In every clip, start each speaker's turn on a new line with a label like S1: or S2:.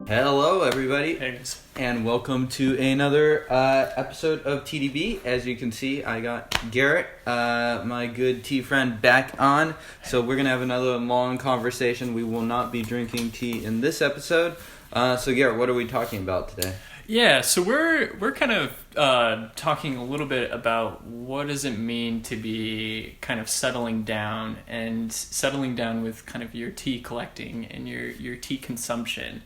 S1: Hello, everybody.
S2: Thanks.
S1: And welcome to another episode of TeaDB. As you can see, I got Garrett, my good tea friend, back on. So we're going to have another long conversation. We will not be drinking tea in this episode. So Garrett, what are we talking about today?
S2: Yeah, so we're kind of talking a little bit about what does it mean to be kind of settling down with kind of your tea collecting and your tea consumption.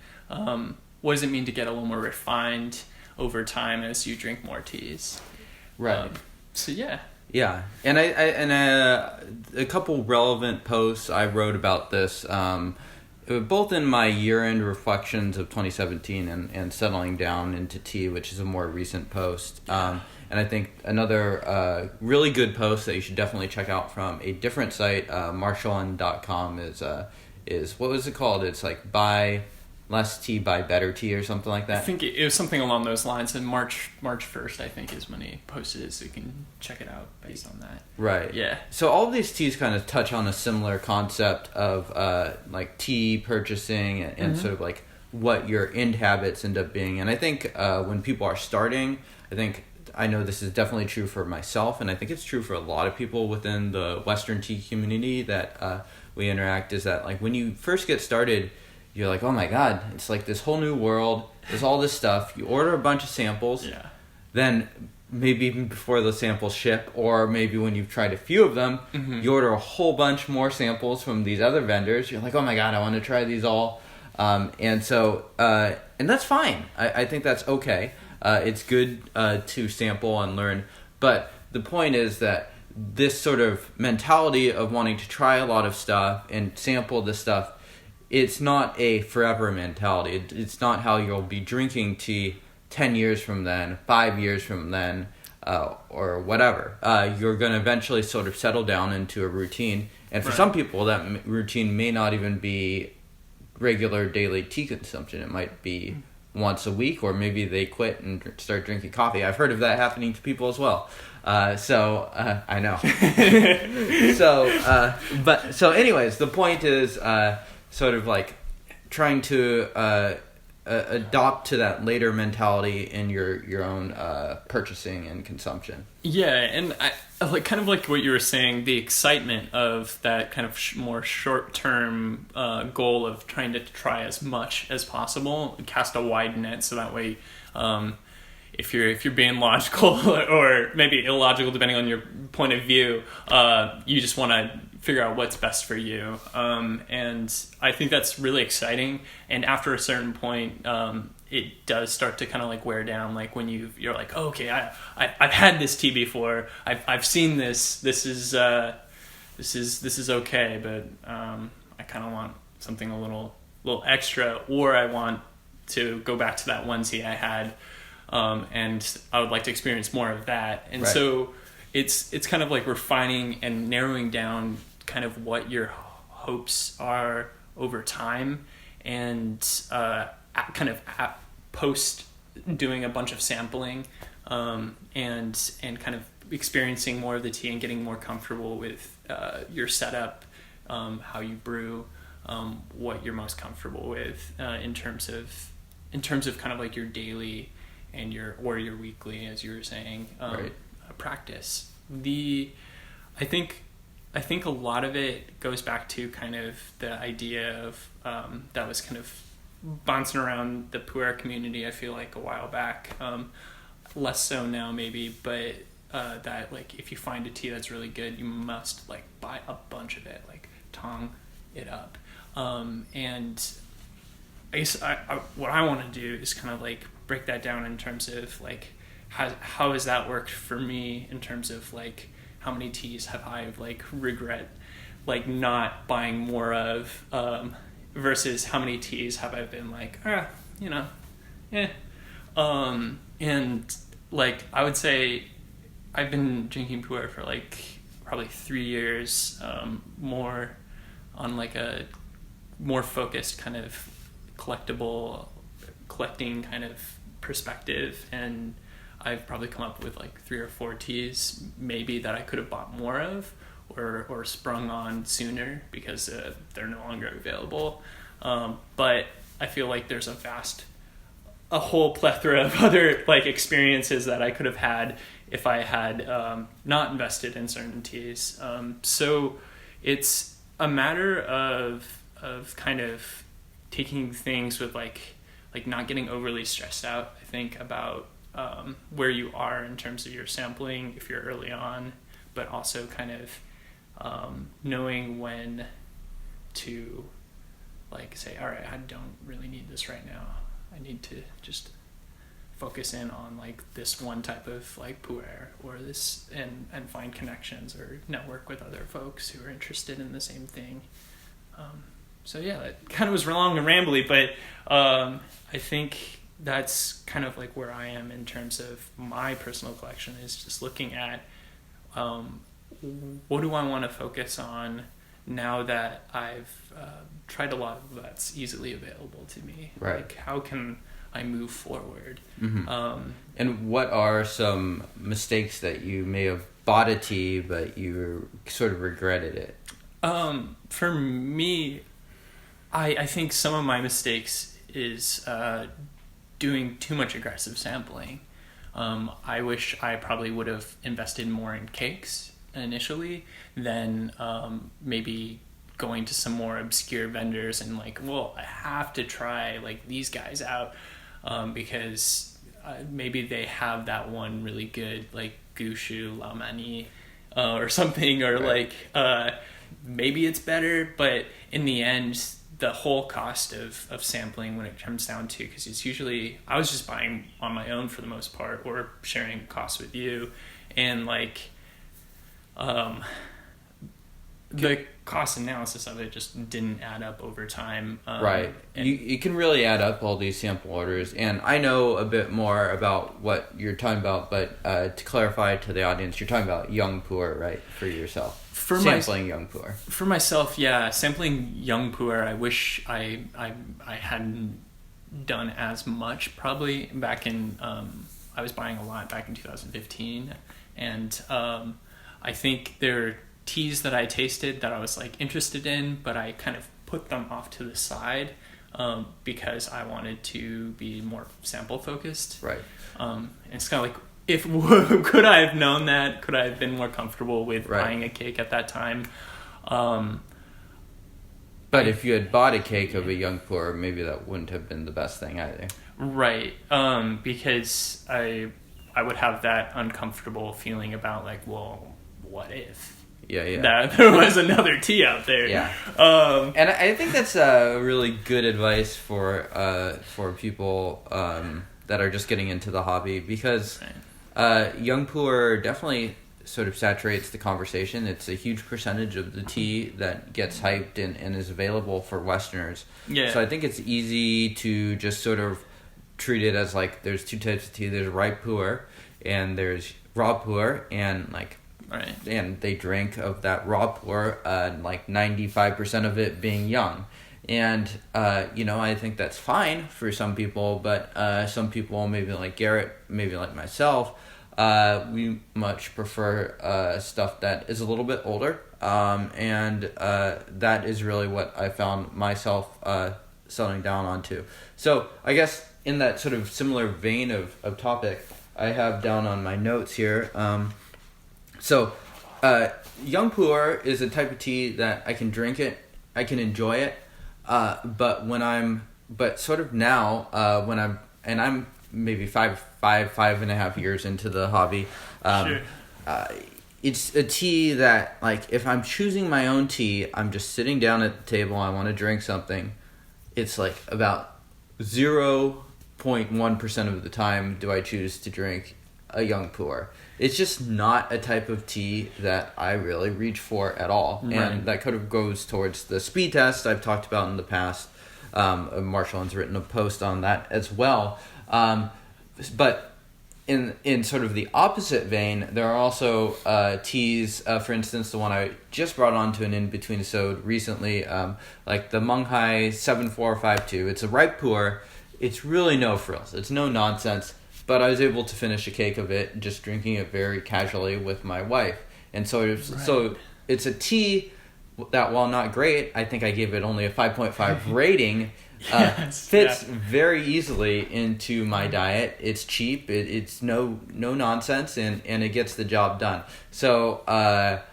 S2: What does it mean to get a little more refined over time as you drink more teas?
S1: Right.
S2: So yeah.
S1: Yeah, and a couple relevant posts I wrote about this, both in my year-end reflections of 2017 and settling down into tea, which is a more recent post. And I think another really good post that you should definitely check out from a different site, Marshallin.com, is what was it called? It's like buy less tea, buy better tea, or something like that.
S2: I think it was something along those lines, and March 1st, I think, is when he posted it, so you can check it out based on that.
S1: Right.
S2: Yeah.
S1: So all of these teas kind of touch on a similar concept of like tea purchasing and sort of like what your end habits end up being. And I think when people are starting, I know this is definitely true for myself, and I think it's true for a lot of people within the Western tea community that we interact, is that like when you first get started, you're like, oh my God, it's like this whole new world. There's all this stuff. You order a bunch of samples.
S2: Yeah.
S1: Then maybe even before the samples ship, or maybe when you've tried a few of them, you order a whole bunch more samples from these other vendors. You're like, oh my God, I want to try these all. And that's fine. I think that's okay. It's good to sample and learn. But the point is that this sort of mentality of wanting to try a lot of stuff and sample the stuff, it's not a forever mentality. It's not how you'll be drinking tea 10 years from then, 5 years from then, or whatever. You're going to eventually sort of settle down into a routine. And for some people, that routine may not even be regular daily tea consumption. It might be once a week, or maybe they quit and start drinking coffee. I've heard of that happening to people as well. I know. So anyways, the point is sort of like trying to adopt to that later mentality in your own purchasing and consumption.
S2: Yeah, and I like kind of like what you were saying, the excitement of that kind of more short-term goal of trying to try as much as possible, cast a wide net, so that way if you're being logical or maybe illogical depending on your point of view, you just want to figure out what's best for you, and I think that's really exciting. And after a certain point, it does start to kind of like wear down. Like when you're like, oh, okay, I've had this tea before. I've seen this. This is okay, but I kind of want something a little extra, or I want to go back to that one tea I had, and I would like to experience more of that. And so it's kind of like refining and narrowing down kind of what your hopes are over time, and kind of post doing a bunch of sampling, and kind of experiencing more of the tea and getting more comfortable with your setup, how you brew, what you're most comfortable with in terms of kind of like your daily and your weekly, as you were saying, practice. I think a lot of it goes back to kind of the idea of that was kind of bouncing around the Pu'erh community, I feel like, a while back, less so now maybe, but that like if you find a tea that's really good, you must like buy a bunch of it, like tong it up, and I guess what I want to do is kind of like break that down in terms of like how has that worked for me in terms of like how many teas have I like regret like not buying more of, versus how many teas have I been like, and like I would say I've been drinking Pu'erh for like probably 3 years, more on like a more focused kind of collectible collecting kind of perspective, and I've probably come up with like 3 or 4 teas maybe that I could have bought more of or sprung on sooner because they're no longer available. But I feel like there's a whole plethora of other like experiences that I could have had if I had not invested in certain teas. So it's a matter of kind of taking things with like not getting overly stressed out, I think, about where you are in terms of your sampling if you're early on, but also kind of knowing when to like say, all right, I don't really need this right now. I need to just focus in on like this one type of like Pu'erh or this and find connections or network with other folks who are interested in the same thing. So yeah, that kind of was long and rambly, but I think that's kind of like where I am in terms of my personal collection, is just looking at what do I want to focus on now that I've tried a lot of that's easily available to me.
S1: Right.
S2: Like, how can I move forward?
S1: Mm-hmm. And what are some mistakes that you may have bought a tea but you sort of regretted it?
S2: For me, I think some of my mistakes is doing too much aggressive sampling. I wish I probably would have invested more in cakes initially than maybe going to some more obscure vendors and like, well, I have to try like these guys out because maybe they have that one really good like Gushu Lamani or something, or
S1: right.
S2: like maybe it's better, but in the end the whole cost of sampling when it comes down to, because it's usually, I was just buying on my own for the most part or sharing costs with you, and like the cost analysis of it just didn't add up over time.
S1: Right. You can really add up all these sample orders, and I know a bit more about what you're talking about, but to clarify to the audience, you're talking about young Pu'erh, right, for yourself? Sampling young Pu'erh.
S2: For myself, yeah, sampling young Pu'erh, I wish I hadn't done as much probably back in, I was buying a lot back in 2015, and I think there are teas that I tasted that I was like interested in, but I kind of put them off to the side because I wanted to be more sample focused.
S1: Right.
S2: And it's kind of like, could I have known that? Could I have been more comfortable with buying a cake at that time?
S1: But if you had bought a cake of a young Pu'erh, maybe that wouldn't have been the best thing either.
S2: Right. Because I would have that uncomfortable feeling about like, well, what if?
S1: Yeah.
S2: That there was another tea out there.
S1: Yeah. And I think that's really good advice for people that are just getting into the hobby, because young Pu'erh definitely sort of saturates the conversation. It's a huge percentage of the tea that gets hyped and is available for Westerners.
S2: Yeah.
S1: So I think it's easy to just sort of treat it as like there's two types of tea. There's ripe Pu'erh and there's raw Pu'erh, and like and they drink of that raw Pu'erh, like 95% of it being young. And, I think that's fine for some people, but some people, maybe like Garrett, maybe like myself, we much prefer stuff that is a little bit older. And that is really what I found myself settling down onto. So I guess in that sort of similar vein of topic, I have down on my notes here. Young Pu'erh is a type of tea that I can drink it, I can enjoy it. But sort of now, I'm maybe five and a half years into the hobby.
S2: Sure.
S1: It's a tea that, like, if I'm choosing my own tea, I'm just sitting down at the table, I want to drink something. It's like about 0.1% of the time do I choose to drink a young Pu'erh. It's just not a type of tea that I really reach for at all. Right. And that kind of goes towards the speed test I've talked about in the past. Marshall has written a post on that as well. But in sort of the opposite vein, there are also teas, for instance, the one I just brought onto an Inbetweenisode recently, like the Munghai 7452. It's a ripe Pu'erh. it's really no frills. It's no nonsense. But I was able to finish a cake of it, just drinking it very casually with my wife. And so it's a tea that, while not great, I think I gave it only a 5.5 rating. Fits very easily into my diet. It's cheap. It's no nonsense, and it gets the job done. So, are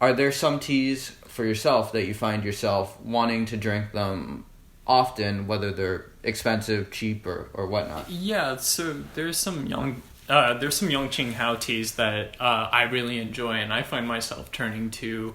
S1: there some teas for yourself that you find yourself wanting to drink them often, whether they're expensive, cheap, or whatnot?
S2: Yeah, so there's some Yongqing Hao teas that I really enjoy, and I find myself turning to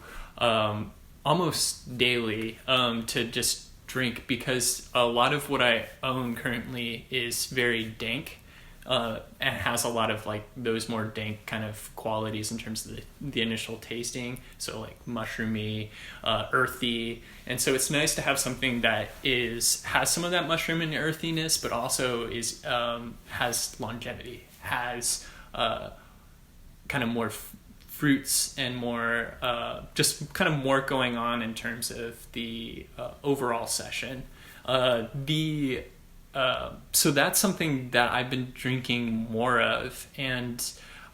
S2: almost daily to just drink, because a lot of what I own currently is very dank and has a lot of like those more dank kind of qualities in terms of the initial tasting, so like mushroomy, earthy, and so it's nice to have something that has some of that mushroom and earthiness, but also has longevity, has kind of more fruits and more just kind of more going on in terms of the overall session. So that's something that I've been drinking more of, and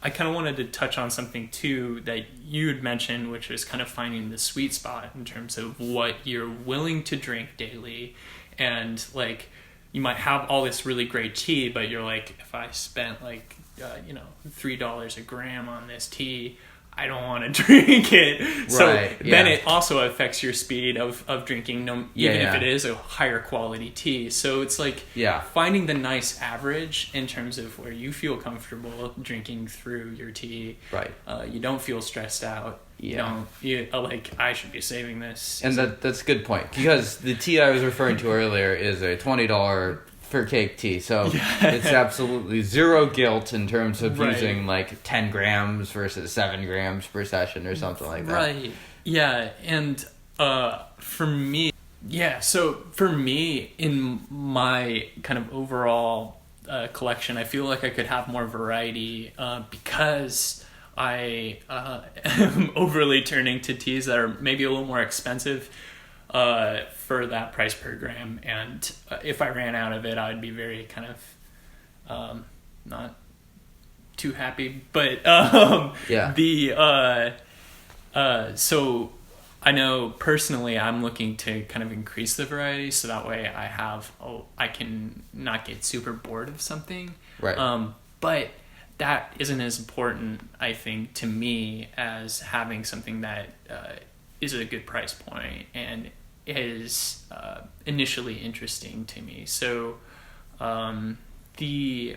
S2: I kind of wanted to touch on something too that you had mentioned, which is kind of finding the sweet spot in terms of what you're willing to drink daily. And like, you might have all this really great tea, but you're like, if I spent like $3 a gram on this tea, I don't want to drink it. So then it also affects your speed of drinking, even if it is a higher quality tea. So it's like finding the nice average in terms of where you feel comfortable drinking through your tea.
S1: Right.
S2: You don't feel stressed out. You like, I should be saving this.
S1: And that's a good point, because the tea I was referring to earlier is a $20 per cake tea, so it's absolutely zero guilt in terms of using like 10 grams versus 7 grams per session or something like that.
S2: Right. Yeah. And for me, in my kind of overall collection, I feel like I could have more variety because I am overly turning to teas that are maybe a little more expensive for that price per gram, and if I ran out of it, I would be very kind of not too happy. But so I know personally I'm looking to kind of increase the variety, so that way I can not get super bored of something.
S1: Right.
S2: But that isn't as important, I think, to me as having something that is a good price point and is initially interesting to me. So the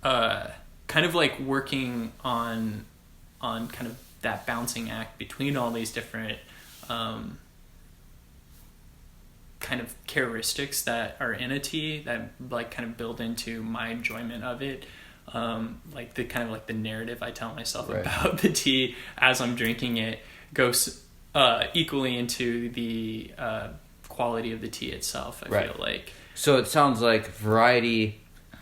S2: kind of like working on kind of that balancing act between all these different kind of characteristics that are in a tea that like kind of build into my enjoyment of it. Like the kind of like the narrative I tell myself about the tea as I'm drinking it goes equally into the quality of the tea itself, I feel like. So
S1: it sounds like variety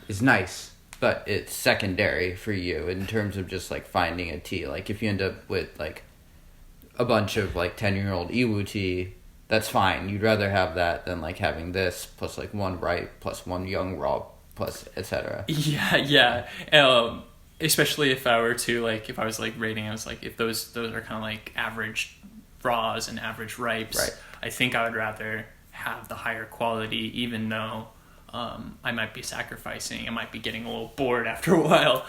S1: is nice, but it's secondary for you in terms of just like finding a tea. Like if you end up with like a bunch of like 10-year-old Iwu tea, that's fine. You'd rather have that than like having this plus like one ripe plus one young raw plus etc.
S2: Yeah. Especially if I were to like, if I was like rating, I was like, if those are kind of like average raws and average ripes, I think I would rather have the higher quality, even though I might be sacrificing, I might be getting a little bored after a while,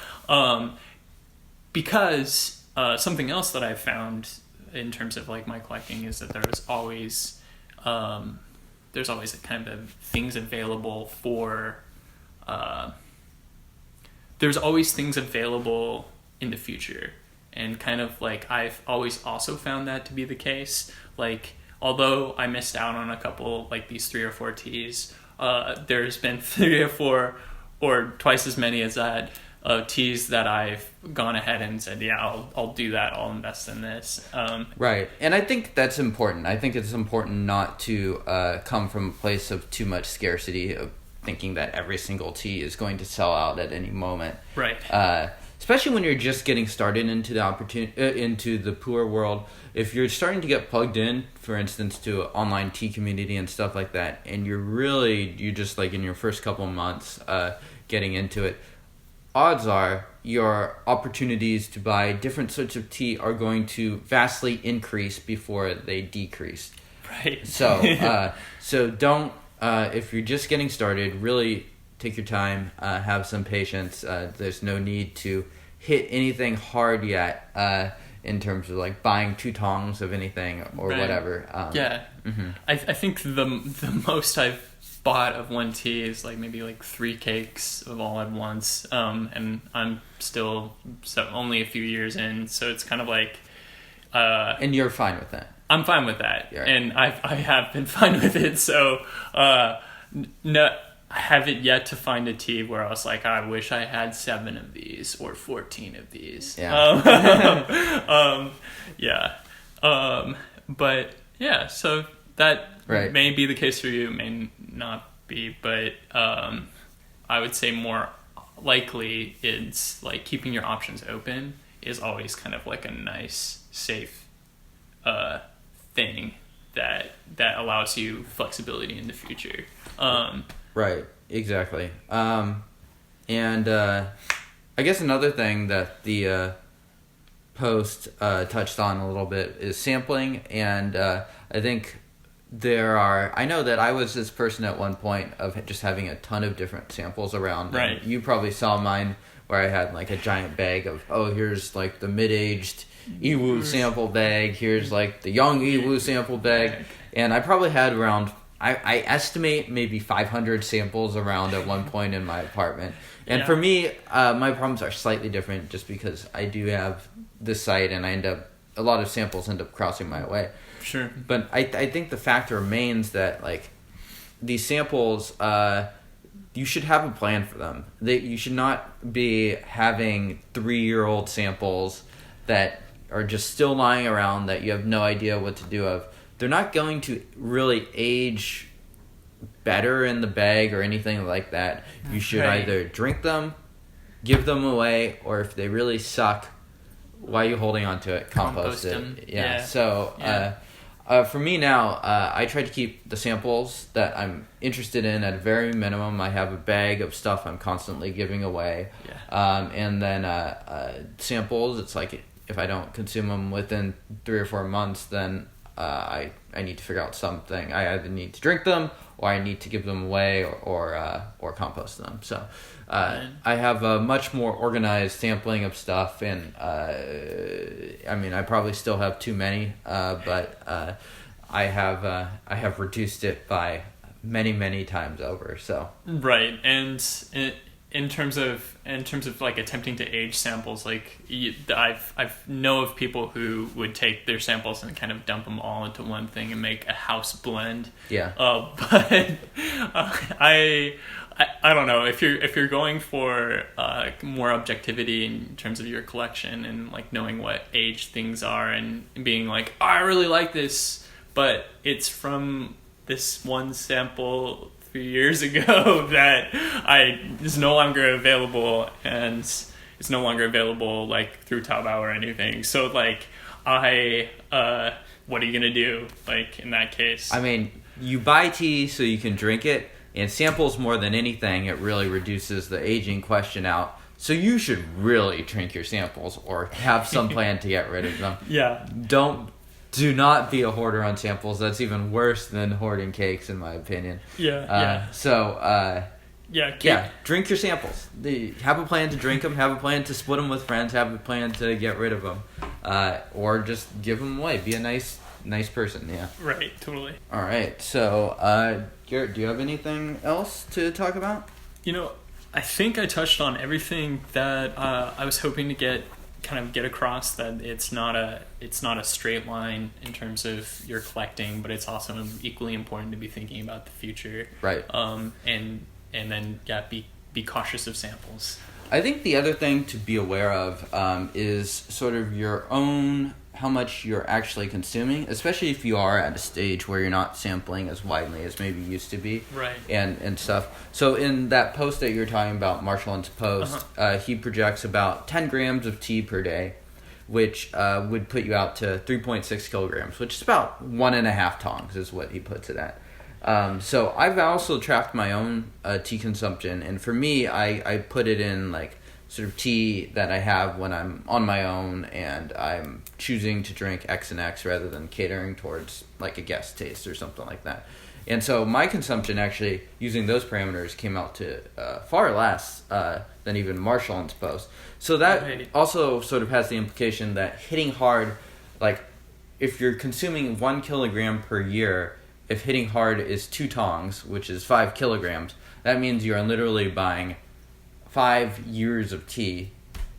S2: because something else that I've found in terms of like my collecting is that there's always kind of things available for there's always things available in the future. And kind of like I've always also found that to be the case. Like, although I missed out on a couple, like these 3 or 4 teas, there's been 3 or 4 or twice as many as that teas that I've gone ahead and said, I'll do that. I'll invest in this.
S1: Right. And I think that's important. I think it's important not to come from a place of too much scarcity, of thinking that every single tea is going to sell out at any moment.
S2: Right.
S1: especially when you're just getting started into the into the Pu'erh world. If you're starting to get plugged in, for instance, to an online tea community and stuff like that, and you're just like in your first couple of months getting into it, odds are your opportunities to buy different sorts of tea are going to vastly increase before they decrease.
S2: Right.
S1: So don't, if you're just getting started, really take your time, have some patience. There's no need to hit anything hard yet in terms of like buying 2 tongs of anything or whatever.
S2: I think the most I've bought of one tea is like maybe like 3 cakes of all at once, and I'm still only a few years in, so it's kind of like
S1: and you're fine with that.
S2: I'm fine with that.
S1: Right.
S2: And I have been fine with it, so no, I haven't yet to find a tea where I was like, I wish I had 7 of these or 14 of these. But yeah, so that may be the case for you, may not be, but I would say more likely it's like keeping your options open is always kind of like a nice, safe thing that allows you flexibility in the future.
S1: Right, exactly. And I guess another thing that the post touched on a little bit is sampling, and I think I know that I was this person at one point of just having a ton of different samples around.
S2: Right.
S1: You probably saw mine where I had like a giant bag of, here's like the mid-aged Iwu sample bag, here's like the young Iwu sample bag, and I probably had around, I estimate maybe 500 samples around at one point in my apartment. And for me, my problems are slightly different just because I do have this site and a lot of samples end up crossing my way.
S2: Sure.
S1: But I think the fact remains that like these samples, you should have a plan for them. You should not be having 3-year-old samples that are just still lying around that you have no idea what to do of. They're not going to really age better in the bag or anything like that. You should either drink them, give them away, or if they really suck, why are you holding on to it? Compost it.
S2: Them.
S1: Yeah. So for me now, I try to keep the samples that I'm interested in at a very minimum. I have a bag of stuff I'm constantly giving away. And then samples, it's like if I don't consume them within 3 or 4 months, then I need to figure out something. I either need to drink them or I need to give them away or compost them. So I have a much more organized sampling of stuff, and I mean I probably still have too many, but I have reduced it by many times over. So
S2: right, and in terms of like attempting to age samples, like I've know of people who would take their samples and kind of dump them all into one thing and make a house blend. But I don't know if you're going for more objectivity in terms of your collection and like knowing what age things are and being like, I really like this, but it's from this one sample 3 years ago that is no longer available, and it's no longer available like through Taobao or anything. So like what are you gonna do like in that case?
S1: I mean, you buy tea so you can drink it, and samples more than anything, it really reduces the aging question out. So you should really drink your samples or have some plan to get rid of them. Do not be a hoarder on samples. That's even worse than hoarding cakes, in my opinion. Drink your samples. Have a plan to drink them. Have a plan to split them with friends. Have a plan to get rid of them, or just give them away. Be a nice person. Yeah.
S2: Right. Totally.
S1: All right. So, Garrett, do you have anything else to talk about?
S2: I think I touched on everything that I was hoping to get across, that it's not a straight line in terms of your collecting, but it's also equally important to be thinking about the future.
S1: Right.
S2: And then be cautious of samples.
S1: I think the other thing to be aware of is sort of your own how much you're actually consuming, especially if you are at a stage where you're not sampling as widely as maybe you used to be,
S2: right?
S1: And stuff. So in that post that you were talking about, Marshall's post, he projects about 10 grams of tea per day, which would put you out to 3.6 kilograms, which is about 1.5 tongs is what he puts it at. So I've also tracked my own tea consumption, and for me, I put it in like sort of tea that I have when I'm on my own and I'm choosing to drink X and X rather than catering towards like a guest taste or something like that. And so my consumption actually, using those parameters, came out to far less than even Marshall's post. So that also sort of has the implication that hitting hard, like if you're consuming 1 kilogram per year, if hitting hard is 2 tongs, which is 5 kilograms, that means you're literally buying 5 years of tea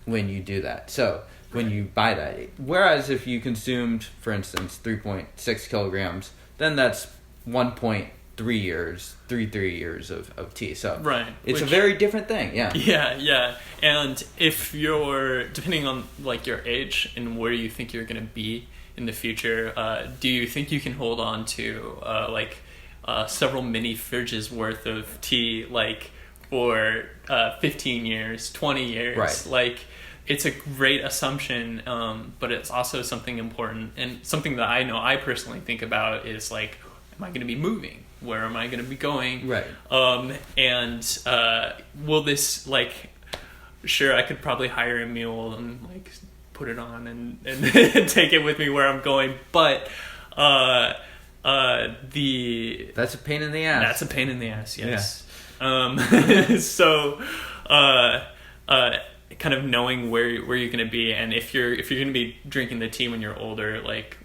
S1: when you do that. So when you buy that, whereas if you consumed, for instance, 3.6 kilograms, then that's 1.3 years, 3 years of tea. So it's a very different thing.
S2: Yeah. And if you're, depending on like your age and where you think you're going to be in the future, do you think you can hold on to several mini fridges worth of tea, like for 15 years, 20 years?
S1: Right.
S2: Like, it's a great assumption, but it's also something important, and something that I know I personally think about is like, am I going to be moving? Where am I going to be going?
S1: Right.
S2: And will this, like, sure, I could probably hire a mule and like put it on and take it with me where I'm going, but
S1: that's a pain in the ass.
S2: That's a pain in the ass. Yes.
S1: Yeah.
S2: So, kind of knowing where you're going to be, and if you're going to be drinking the tea when you're older, like,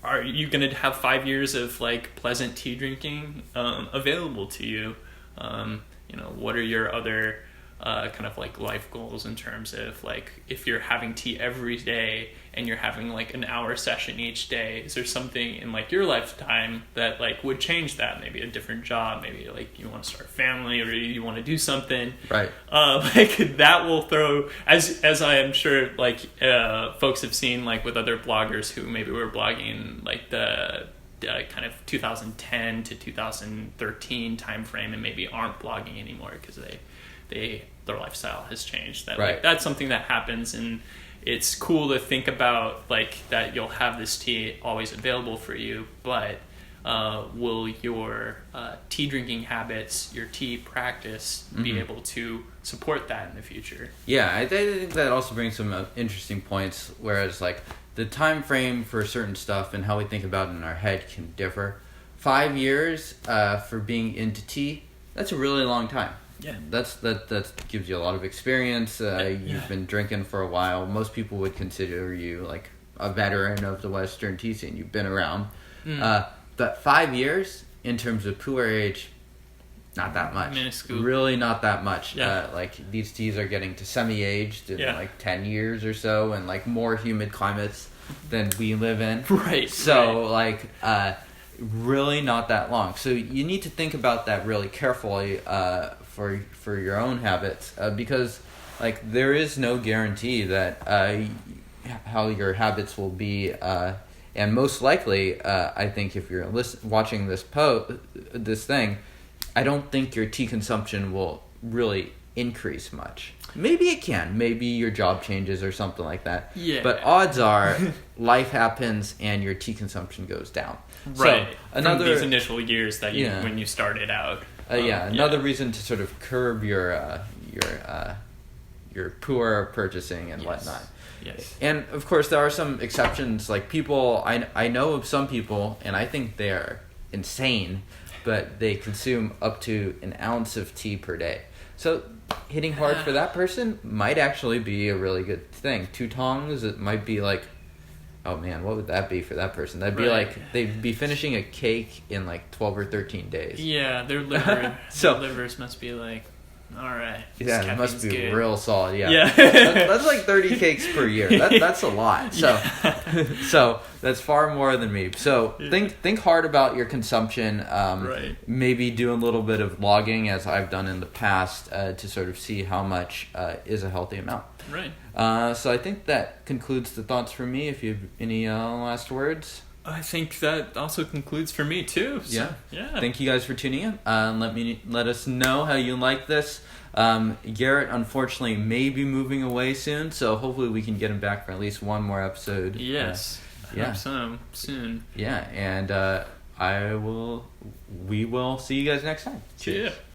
S2: are you going to have 5 years of like pleasant tea drinking available to you? What are your other kind of like life goals in terms of like, if you're having tea every day and you're having like an hour session each day, is there something in like your lifetime that like would change that? Maybe a different job, maybe like you want to start a family, or you want to do something,
S1: right?
S2: Like that will throw, as I am sure like folks have seen, like with other bloggers who maybe were blogging like the kind of 2010 to 2013 time frame and maybe aren't blogging anymore because their lifestyle has changed. That
S1: right.
S2: Like, that's something that happens, and it's cool to think about like that you'll have this tea always available for you, but will your tea drinking habits, your tea practice be able to support that in the future?
S1: Yeah, I think that also brings some interesting points, whereas like the time frame for certain stuff and how we think about it in our head can differ. 5 years for being into tea, that's a really long time.
S2: Yeah,
S1: that gives you a lot of experience. You've been drinking for a while. Most people would consider you like a veteran of the Western tea scene. You've been around. But 5 years in terms of Pu'erh age, not that much.
S2: Minuscule.
S1: Really not that much.
S2: Yeah.
S1: Like these teas are getting to semi-aged in like 10 years or so, and like more humid climates than we live in.
S2: Right.
S1: So like really not that long. So you need to think about that really carefully for your own habits, because like there is no guarantee that how your habits will be, and most likely I think if you're watching this thing, I don't think your tea consumption will really increase much. Maybe it can. Maybe your job changes or something like that.
S2: Yeah.
S1: But odds are life happens and your tea consumption goes down.
S2: Right.
S1: So
S2: from these initial years that when you started out.
S1: Another reason to sort of curb your Pu'erh purchasing and whatnot.
S2: Yes.
S1: And of course there are some exceptions. Like people, I know of some people, and I think they're insane, but they consume up to an ounce of tea per day. So hitting hard for that person might actually be a really good thing. 2 tongs, it might be like, oh man, what would that be for that person? That'd be like, they'd be finishing a cake in like 12 or 13 days.
S2: Yeah, their liver,
S1: So
S2: their livers must be like All right.
S1: Yeah, it must be
S2: good.
S1: real solid. Yeah,
S2: Yeah.
S1: that's like 30 cakes per year. That's a lot. So, so that's far more than me. So think hard about your consumption.
S2: Right.
S1: Maybe do a little bit of logging, as I've done in the past, to sort of see how much is a healthy amount.
S2: Right.
S1: So I think that concludes the thoughts for me. If you have any last words.
S2: I think that also concludes for me too. So, yeah.
S1: Thank you guys for tuning in. Let us know how you like this. Garrett, unfortunately, may be moving away soon, so hopefully we can get him back for at least one more episode.
S2: Yes. I hope so soon.
S1: Yeah, and we will see you guys next time.
S2: Cheers.